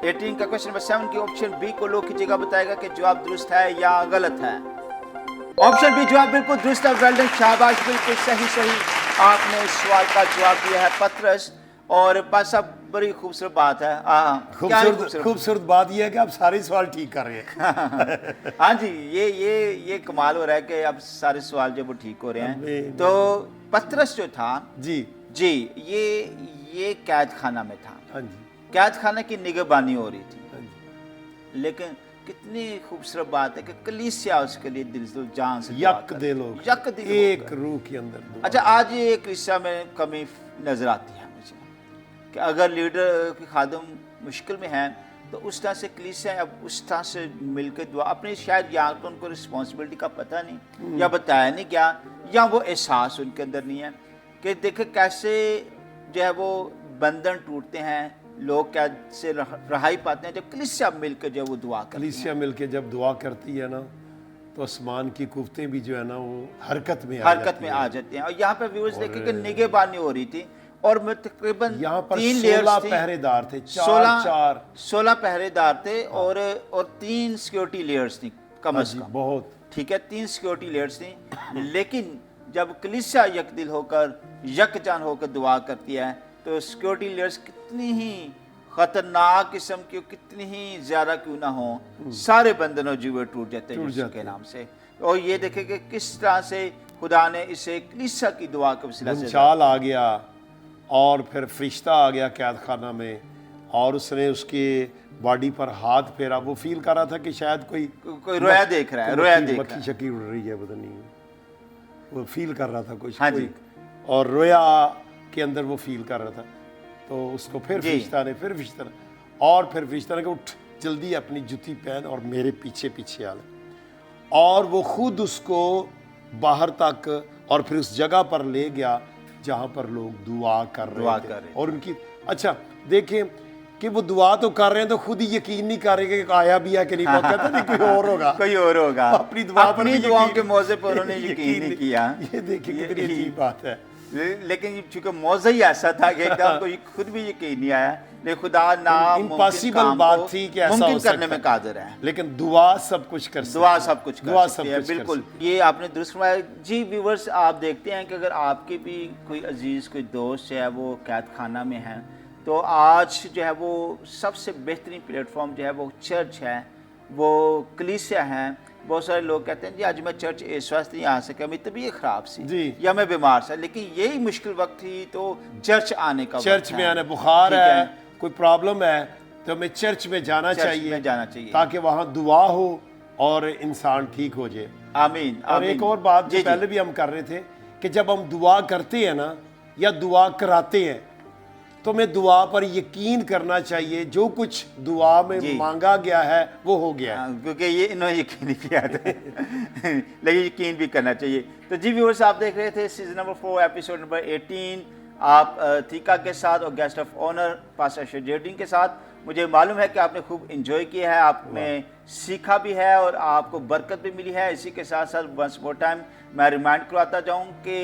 18 का क्वेश्चन नंबर 7 की ऑप्शन बी को लोग कीजिएगा, बताएगा कि जवाब दुरुस्त है या गलत है। ऑप्शन बी जवाब बिल्कुल दुरुस्त है। वेल डन, शाबाश, बिल्कुल सही। आपने इस सवाल का जवाब दिया है पतरस, और पास साहब बड़ी खूबसूरत बात है। क्या है खूबसूरत बात यह है कि आप सारे सवाल ठीक कर रहे हैं। हाँ जी, ये कमाल हो रहा है कि अब सारे सवाल जो वो ठीक हो रहे हैं। तो पतरस जो था जी ये कैद खाना में था। हाँ जी, कैद खाना की निगहबानी हो रही थी, हाँ जी। लेकिन कितनी खूबसूरत बात है कि कलीसिया उसके लिए दिल से जान से यक दे लोग, यक दिल एक होकर। रूह के अंदर दुआ। अच्छा, आज ये कलीसिया में कमी नजर आती है मुझे कि अगर लीडर की खादम मुश्किल में है तो उस तरह से कलीसिया अब उस तरह से मिलकर दुआ अपने, शायद या तो उनको रिस्पॉन्सिबिलिटी का पता नहीं या बताया नहीं क्या, या वो एहसास उनके अंदर नहीं है कि देखे कैसे जो है वो बंधन टूटते हैं, लोग कैसे रहाई पाते हैं जब कलीसिया मिलकर जब वो दुआ करते हैं। कलीसिया मिलके जब दुआ करती है ना तो आसमान की कुफ्तें भी जो है ना वो हरकत में आ जाती हैं। और यहाँ पे व्यूअर्स देखें कि निगहबानी हो रही थी, और मैं तकरीबन यहाँ पर 3 16 लेयर्स पहरेदार थे, 16 पहरेदार थे, और 3 सिक्योरिटी लेयर्स थी कम हाँ से जी, कम। बहुत ठीक है, 3 सिक्योरिटी लेयर्स थी। लेकिन जब कलीसिया यकदिल होकर यकजान होकर दुआ करती है तो सिक्योरिटी लेयर्स कितनी ही खतरनाक किस्म की, कितनी ही ज्यादा क्यों ना हो, सारे बंधनों जुए टूट जाते हैं यीशु के नाम से। और ये देखें कि किस तरह से खुदा ने इसे कलीसिया की दुआ के वसीला से भूचाल आ गया, और फिर फरिश्ता आ गया कैद खाना में, और उसने उसके बॉडी पर हाथ फेरा। वो फील कर रहा था कि शायद कोई रोया देख रहा है, रोया देख रहा मक्खी शक्की उड़ रही है, पता नहीं, वो फील कर रहा था कुछ। हाँ जी। और रोया के अंदर वो फील कर रहा था। तो उसको फिर फरिश्ता ने और फिर फरिश्ता ने कहा उठ जल्दी अपनी जूती पहन और मेरे पीछे पीछे आ ले। और वो खुद उसको बाहर तक और फिर उस जगह पर ले गया जहाँ पर लोग दुआ कर रहे थे। और उनकी अच्छा देखें कि वो दुआ तो कर रहे हैं तो खुद ही यकीन नहीं कर रहे कि आया भी है कि नहीं। वो कहता नहीं कोई और होगा, कोई और होगा। अपनी दुआओं के मौजे पर उन्होंने यकीन नहीं किया। ये देखिए कितनी अजीब बात है। लेकिन चूंकि मौजा ही ऐसा था कि एकदम कोई खुद भी यकीन नहीं आया। लेकिन खुदा ना इम्पॉसिबल बात थी कि ऐसा मुमकिन करने में कादिर है, लेकिन दुआ सब कुछ कर सकती है। दुआ सब कुछ कर सकती है, बिल्कुल। ये आपने दुरुस्त फरमाया जी। व्यूअर्स, आप देखते हैं कि अगर आपके भी कोई अजीज, कोई दोस्त है वो कैद खाना में है, तो आज जो है वो सबसे बेहतरीन प्लेटफॉर्म जो है वो चर्च है, वो कलीसिया है। बहुत सारे लोग कहते हैं जी आज मैं चर्च इस वास्ते नहीं आ सका, मेरी तबीयत खराब सी या मैं बीमार था, लेकिन यही मुश्किल वक्त थी तो चर्च आने का, चर्च में आने, बुखार है, कोई प्रॉब्लम है तो हमें चर्च में जाना चाहिए ताकि वहाँ दुआ हो और इंसान ठीक हो जाए। आमीन। और एक और बात जो पहले भी हम कर रहे थे कि जब हम दुआ करते हैं ना या दुआ कराते हैं तो हमें दुआ पर यकीन करना चाहिए, जो कुछ दुआ में मांगा गया है वो हो गया है। क्योंकि ये इन्होंने यकीन नहीं किया था लेकिन यकीन भी करना चाहिए। तो जी व्यूअर्स, आप देख रहे थे सीजन नंबर 4 एपिसोड नंबर 18, आप थीका के साथ और गेस्ट ऑफ ऑनर पास्टर शेजेडिन के साथ। मुझे मालूम है कि आपने खूब इंजॉय किया है, आपने सीखा भी है और आपको बरकत भी मिली है। इसी के साथ साथ वंस मोर टाइम मैं रिमाइंड करवाता जाऊँ कि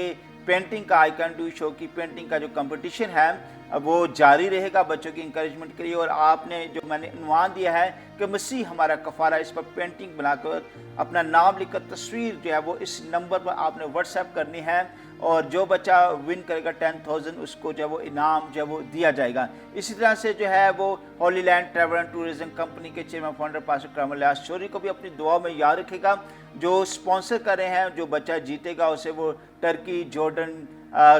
पेंटिंग का आई कैन डू शो की पेंटिंग का जो कंपटीशन है वो जारी रहेगा बच्चों की इंकरेजमेंट के लिए। और आपने जो मैंने उन्वान दिया है कि मसीह हमारा कफ़ारा, इस पर पेंटिंग बनाकर अपना नाम लिखकर तस्वीर जो है वो इस नंबर पर आपने व्हाट्सएप करनी है, और जो बच्चा विन करेगा 10,000 उसको जो है वो इनाम जो है वो दिया जाएगा। इसी तरह से जो है वो Holi land travel and tourism company के चेयरमैन फाउंडर पास्टर करमलियास चौधरी को भी अपनी दुआ में याद रखेगा, जो स्पॉन्सर कर रहे हैं। जो बच्चा जीतेगा उसे वो टर्की, जॉर्डन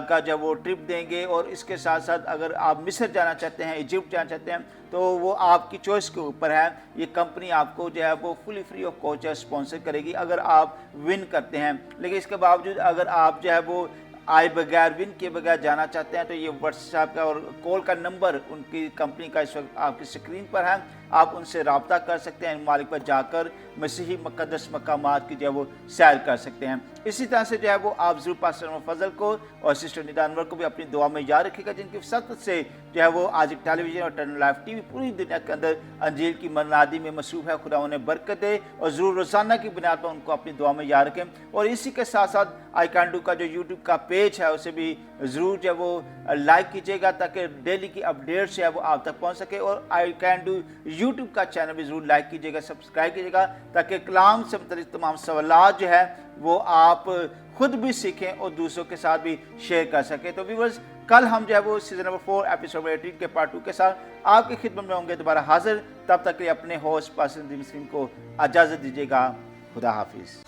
का जब वो ट्रिप देंगे। और इसके साथ साथ अगर आप मिस्र जाना चाहते हैं, इजिप्ट जाना चाहते हैं, तो वो आपकी चॉइस के ऊपर है। ये कंपनी आपको जो है वो fully free of cost sponsor करेगी अगर आप विन करते हैं। लेकिन इसके बावजूद अगर आप जो है वो आए बगैर, विन के बगैर जाना चाहते हैं, तो ये व्हाट्सएप का और कॉल का नंबर उनकी कंपनी का इस वक्त आपकी स्क्रीन पर है, आप उनसे रब्ता कर सकते हैं। मालिक पर जाकर मसीही मुक़द्दस मकामात की जो है वो सैर कर सकते हैं। इसी तरह से जो है वो आप ज़रूर पास्टर फजल को और सिस्टर निदा अनवर को भी अपनी दुआ में याद रखिएगा, जिनकी सतत से जो है वो आज टेलीविज़न और टर्नल लाइव टीवी पूरी दुनिया के अंदर अंजील की मनादी में मसरूफ़ है। खुदा उन्हें बरकत दे और ज़रूर रोज़ाना की बुनियाद पर उनको अपनी दुआ में याद रखें। और इसी के साथ साथ आई कैन डू का जो यूट्यूब का पेज है उसे भी ज़रूर जो है वो लाइक कीजिएगा ताकि डेली की अपडेट्स जो है वो आप तक पहुंच सके। और आई कैन डू यूट्यूब का चैनल भी ज़रूर लाइक कीजिएगा, सब्सक्राइब कीजिएगा ताकि कलाम से मुतल्लिक़ तमाम सवालात जो है वो आप खुद भी सीखें और दूसरों के साथ भी शेयर कर सकें। तो व्यूअर्स, कल हम जो है वो सीजन नंबर 4 एपिसोड नंबर 18 के पार्ट 2 के साथ आपकी खिदमत में होंगे दोबारा हाजिर। तब तक के लिए अपने होस्ट पासिंग मुस्लिम को इजाज़त दीजिएगा। खुदा हाफिज़।